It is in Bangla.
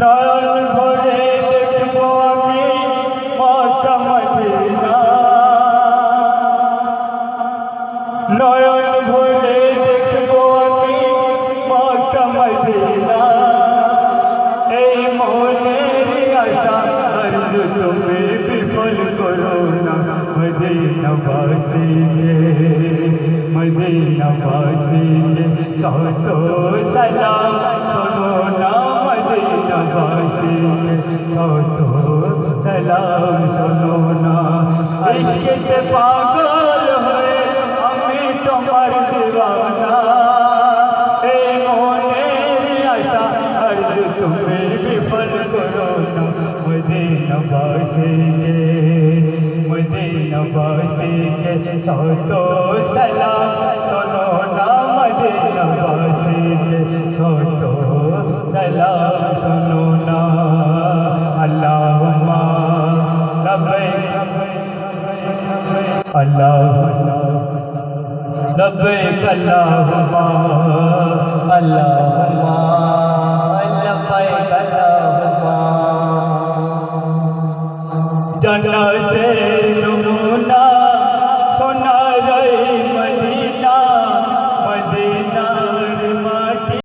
নয়ন ভরে দেখব আমি মক্কা মদিনা, নয়ন ভরে দেখব আমি মক্কা মদিনা। এই মনের আশা আরজু তুমি বিফল করো না, মদিনাবাসীকে মদিনাবাসীকে শত সালাম শোনো না, মদিনাবাসীকে শত সালাম শোনো না। ইশকেতে পাগল হয়ে আমি তোমার দিওয়ানা, এই মনের আশা আরজু তুমি বিফল করো না, মদিনাবাসীকে মদিনাবাসীকে শত সালাম শোনো না, মদিনাবাসীকে শত সালাম শোনো না। আল্লাহুম্মা লব্বাইক আল্লাহুম্মা লব্বাইক আল্লাহুম্মা আল্লাহুম্মা লব্বাইক আল্লাহুম্মা। জান্নাতের